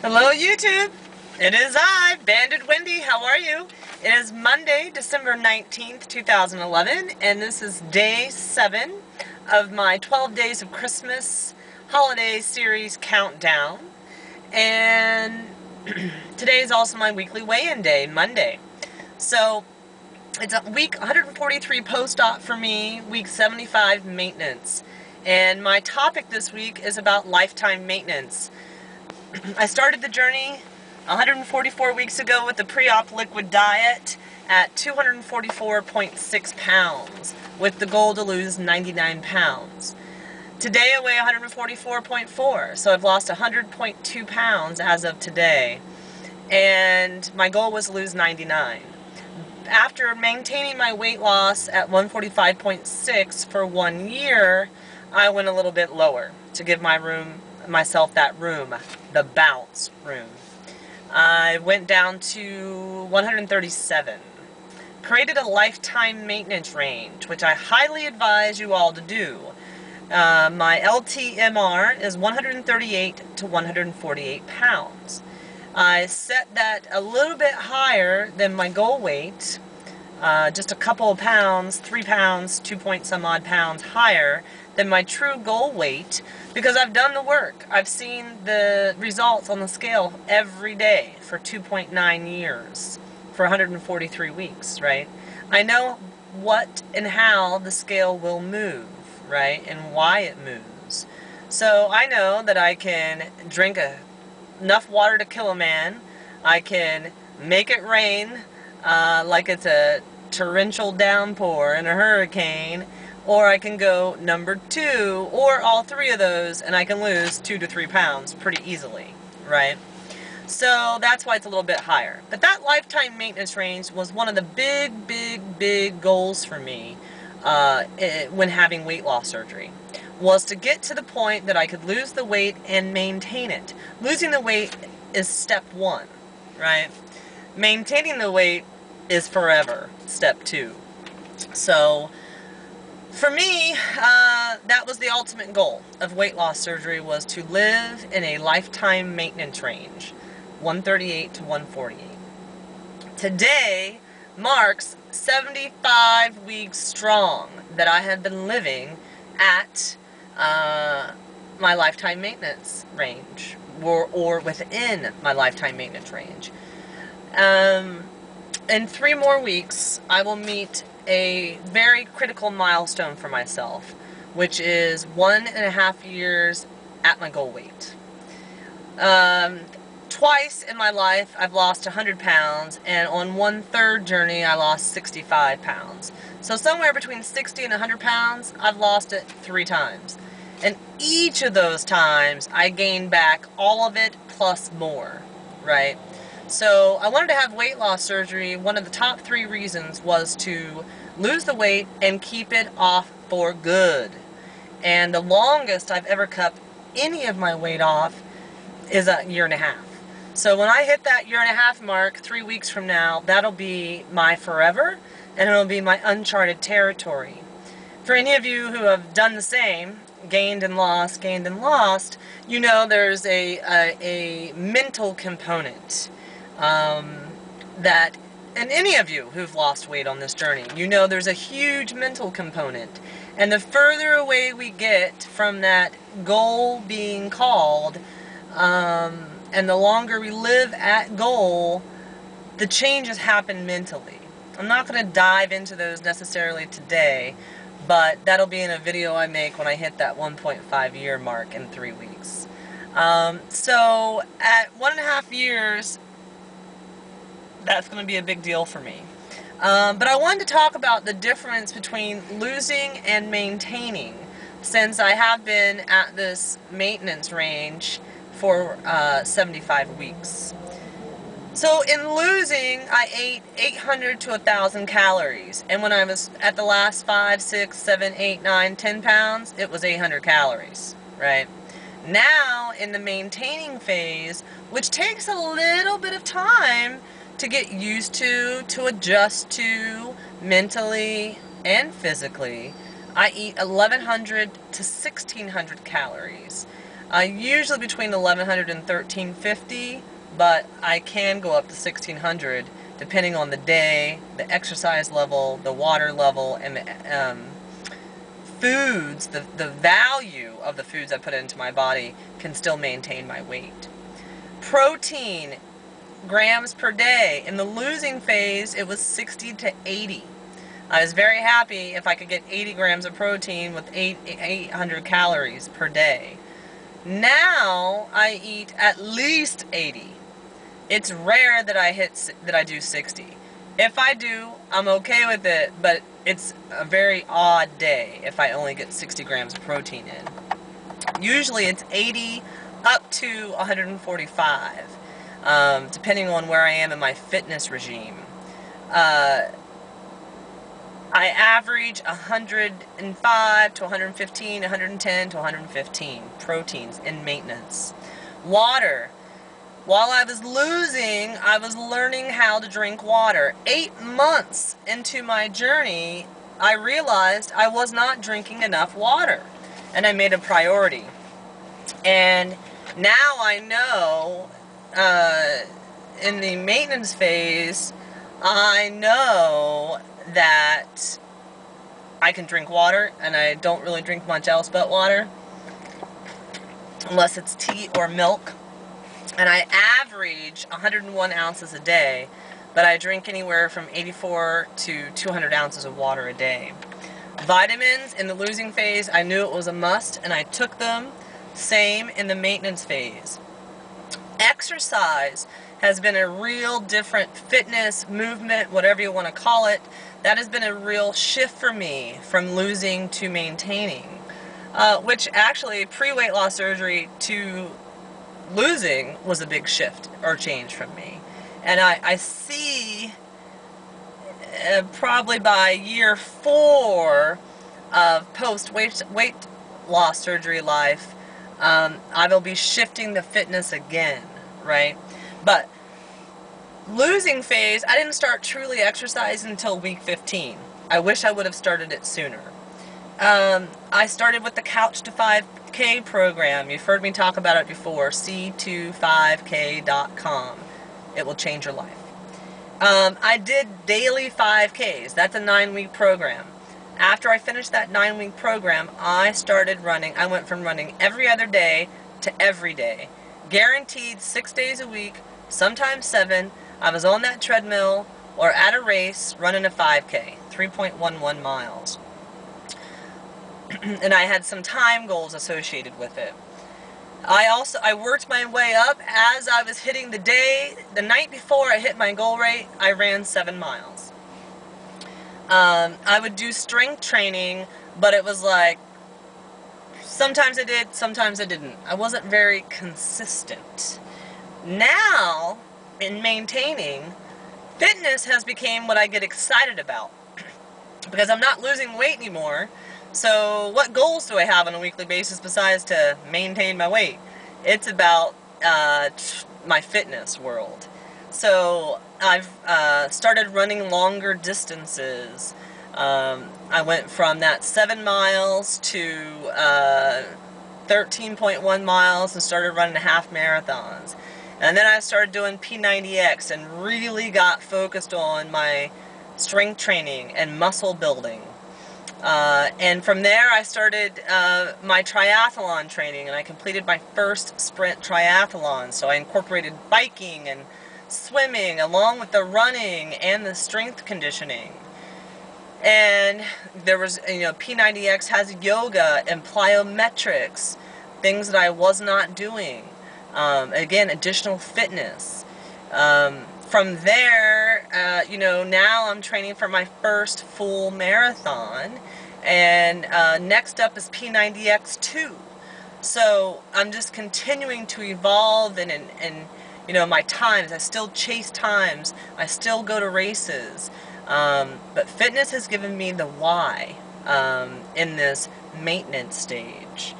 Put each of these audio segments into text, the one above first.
Hello YouTube! It is I, Banded Wendy. How are you? It is Monday, December 19th, 2011, and this is day 7 of my 12 Days of Christmas holiday series countdown. And today is also my weekly weigh-in day, Monday. So it's a week 143 post-op for me, week 75 maintenance. And my topic this week is about lifetime maintenance. I started the journey 144 weeks ago with the pre-op liquid diet at 244.6 pounds with the goal to lose 99 pounds. Today I weigh 144.4, so I've lost 100.2 pounds as of today, and my goal was to lose 99. After maintaining my weight loss at 145.6 for 1 year, I went a little bit lower to give myself that room, the bounce room. I went down to 137. Created a lifetime maintenance range, which I highly advise you all to do. My LTMR is 138 to 148 pounds. I set that a little bit higher than my goal weight, just a couple of pounds, 3 pounds, 2 point some odd pounds higher than my true goal weight, because I've done the work. I've seen the results on the scale every day for 2.9 years, for 143 weeks, right? I know what and how the scale will move, right, and why it moves. So I know that I can drink enough water to kill a man. I can make it rain like it's a torrential downpour in a hurricane, or I can go number 2 or all 3 of those and I can lose 2 to 3 pounds pretty easily, right? So that's why it's a little bit higher. But that lifetime maintenance range was one of the big goals for me when having weight loss surgery, was to get to the point that I could lose the weight and maintain it. Losing the weight is step 1, right? Maintaining the weight is forever, step 2. So for me, that was the ultimate goal of weight loss surgery, was to live in a lifetime maintenance range, 138 to 148. Today marks 75 weeks strong that I have been living at my lifetime maintenance range, or within my lifetime maintenance range. In 3 more weeks, I will meet a very critical milestone for myself, which is 1.5 years at my goal weight. Twice in my life I've lost 100 pounds, and on 1/3 journey I lost 65 pounds. So somewhere between 60 and 100 pounds, I've lost it 3 times. And each of those times I gained back all of it plus more, right? So I wanted to have weight loss surgery. One of the top 3 reasons was to lose the weight and keep it off for good. And the longest I've ever kept any of my weight off is 1.5 years. So when I hit that 1.5 year mark 3 weeks from now, that'll be my forever, and it'll be my uncharted territory. For any of you who have done the same, gained and lost, you know there's a mental component that, and any of you who've lost weight on this journey, you know there's a huge mental component. And the further away we get from that goal being called, and the longer we live at goal, the changes happen mentally. I'm not going to dive into those necessarily today, but that'll be in a video I make when I hit that 1.5 year mark in 3 weeks. So at 1.5 years, that's going to be a big deal for me. But I wanted to talk about the difference between losing and maintaining, since I have been at this maintenance range for 75 weeks. So in losing, I ate 800 to 1,000 calories, and when I was at the last 5, 6, 7, 8, 9, 10 pounds, it was 800 calories, right? Now, in the maintaining phase, which takes a little bit of time to get used to adjust to, mentally and physically, I eat 1,100 to 1,600 calories. Usually between 1100 and 1350, but I can go up to 1600 depending on the day, the exercise level, the water level, and the foods, the value of the foods I put into my body can still maintain my weight. Protein, grams per day. In the losing phase, it was 60 to 80. I was very happy if I could get 80 grams of protein with 800 calories per day. Now I eat at least 80. It's rare that I do 60. If I do, I'm okay with it, but it's a very odd day if I only get 60 grams of protein in. Usually it's 80 up to 145, depending on where I am in my fitness regime. I average 105 to 115, 110 to 115 proteins in maintenance. Water. While I was losing, I was learning how to drink water. 8 months into my journey, I realized I was not drinking enough water, and I made a priority. And now I know, in the maintenance phase, I know that I can drink water, and I don't really drink much else but water, unless it's tea or milk. And I average 101 ounces a day, but I drink anywhere from 84 to 200 ounces of water a day. Vitamins in the losing phase, I knew it was a must, and I took them. Same in the maintenance phase. Exercise has been a real different fitness, movement, whatever you want to call it. That has been a real shift for me from losing to maintaining, which actually pre-weight loss surgery to losing was a big shift or change from me. And I see probably by year 4 of post-weight loss surgery life, I will be shifting the fitness again, right? But losing phase, I didn't start truly exercising until week 15. I wish I would have started it sooner. I started with the Couch to 5K program. You've heard me talk about it before, c25k.com. It will change your life. I did daily 5Ks. That's a 9-week program. After I finished that 9-week program, I started running. I went from running every other day to every day. Guaranteed 6 days a week, sometimes 7. I was on that treadmill or at a race running a 5K, 3.11 miles. And I had some time goals associated with it. I worked my way up as I was hitting the night before I hit my goal rate, I ran 7 miles. I would do strength training, but it was like, sometimes I did, sometimes I didn't. I wasn't very consistent. Now, in maintaining, fitness has become what I get excited about. Because I'm not losing weight anymore. So what goals do I have on a weekly basis besides to maintain my weight? It's about my fitness world. So I've started running longer distances. I went from that 7 miles to 13.1 miles and started running half marathons. And then I started doing P90X and really got focused on my strength training and muscle building. And from there I started my triathlon training, and I completed my first sprint triathlon. So I incorporated biking and swimming along with the running and the strength conditioning. And there was, P90X has yoga and plyometrics, things that I was not doing. Again, additional fitness. From there, now I'm training for my first full marathon, and next up is P90X2. So I'm just continuing to evolve and my times. I still chase times. I still go to races. But fitness has given me the why in this maintenance stage.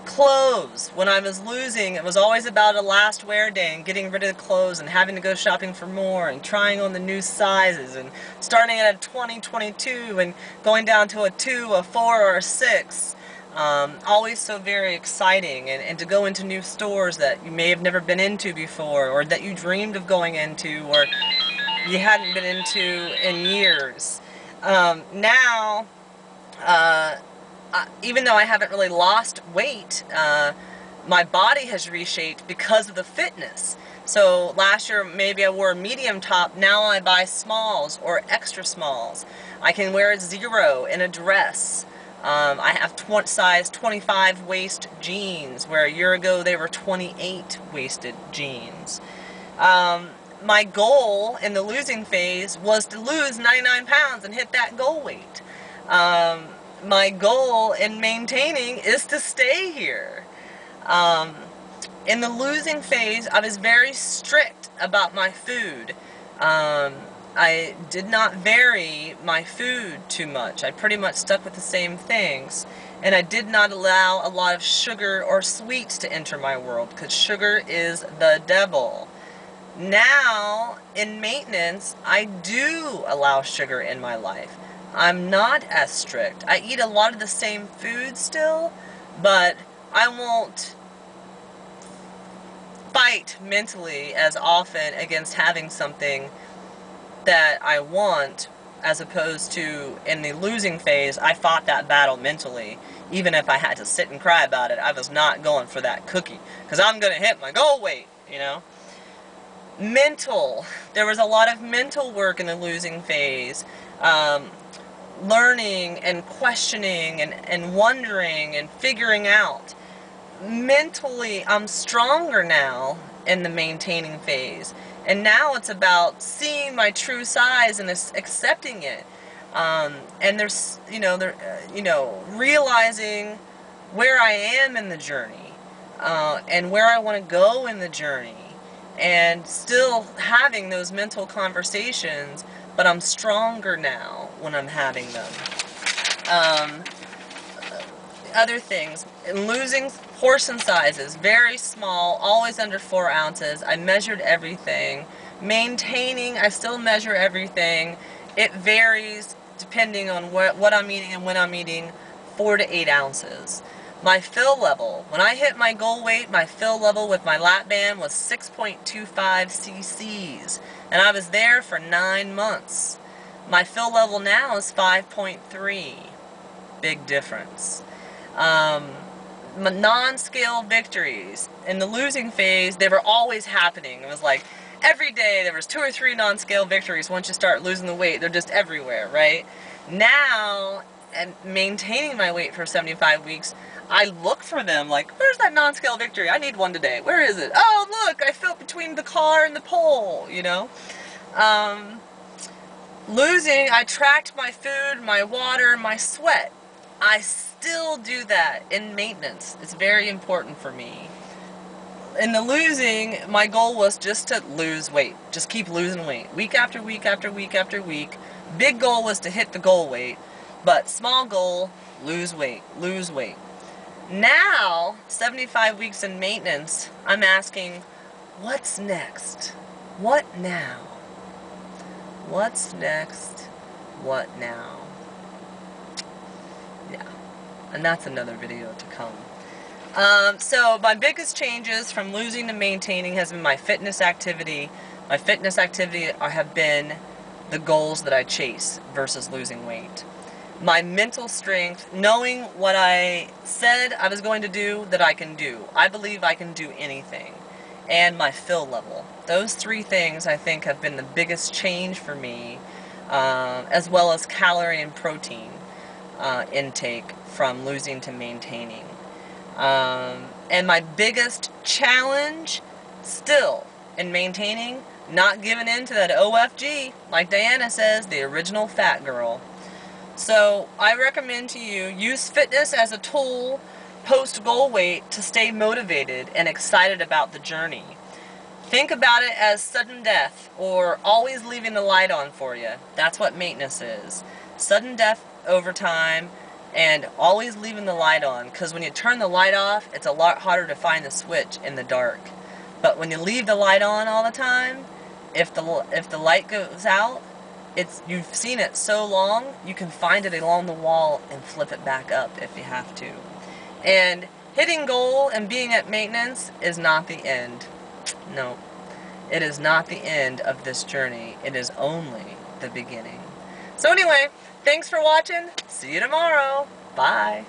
Clothes. When I was losing, it was always about a last wear day and getting rid of the clothes and having to go shopping for more and trying on the new sizes and starting at a 20, 22 and going down to a 2, a 4, or a 6. Always so very exciting, and to go into new stores that you may have never been into before, or that you dreamed of going into, or you hadn't been into in years. Now, even though I haven't really lost weight, my body has reshaped because of the fitness. So last year maybe I wore a medium top, now I buy smalls or extra smalls. I can wear a 0 in a dress. I have size 25 waist jeans, where a year ago they were 28 waisted jeans. My goal in the losing phase was to lose 99 pounds and hit that goal weight. My goal in maintaining is to stay here. In the losing phase, I was very strict about my food. I did not vary my food too much. I pretty much stuck with the same things. And I did not allow a lot of sugar or sweets to enter my world, because sugar is the devil. Now, in maintenance, I do allow sugar in my life. I'm not as strict. I eat a lot of the same food still, but I won't fight mentally as often against having something that I want, as opposed to in the losing phase, I fought that battle mentally. Even if I had to sit and cry about it, I was not going for that cookie, because I'm going to hit my goal weight, you know. Mental. There was a lot of mental work in the losing phase. Learning and questioning and wondering and figuring out. Mentally, I'm stronger now in the maintaining phase. And now it's about seeing my true size and accepting it. And there's, realizing where I am in the journey, and where I want to go in the journey, and still having those mental conversations, but I'm stronger now when I'm having them. Other things, in losing portion sizes, very small, always under 4 ounces. I measured everything. Maintaining, I still measure everything. It varies depending on what I'm eating and when I'm eating, 4 to 8 ounces. My fill level, when I hit my goal weight, my fill level with my lap band was 6.25 cc's, and I was there for 9 months. My fill level now is 5.3. Big difference. Non-scale victories. In the losing phase, they were always happening. It was like every day there was 2 or 3 non-scale victories. Once you start losing the weight, they're just everywhere, right? Now, and maintaining my weight for 75 weeks, I look for them like, where's that non-scale victory? I need one today. Where is it? Oh, look, I fell between the car and the pole, you know? Losing, I tracked my food, my water, my sweat. I still do that in maintenance. It's very important for me. In the losing, my goal was just to lose weight. Just keep losing weight. Week after week after week after week. Big goal was to hit the goal weight. But small goal, lose weight. Lose weight. Now, 75 weeks in maintenance, I'm asking, what's next? What now? What's next? What now? Yeah, and that's another video to come. So my biggest changes from losing to maintaining has been my fitness activity. My fitness activity have been the goals that I chase versus losing weight. My mental strength, knowing what I said I was going to do, that I can do. I believe I can do anything. And my fill level. Those 3 things, I think, have been the biggest change for me, as well as calorie and protein intake from losing to maintaining. And my biggest challenge still in maintaining, not giving in to that OFG, like Diana says, the original fat girl. So I recommend to you, use fitness as a tool post-goal weight to stay motivated and excited about the journey. Think about it as sudden death, or always leaving the light on for you. That's what maintenance is. Sudden death over time, and always leaving the light on, because when you turn the light off, it's a lot harder to find the switch in the dark. But when you leave the light on all the time, if the light goes out, you've seen it so long, you can find it along the wall and flip it back up if you have to. And hitting goal and being at maintenance is not the end. No, it is not the end of this journey. It is only the beginning. So anyway, thanks for watching. See you tomorrow. Bye.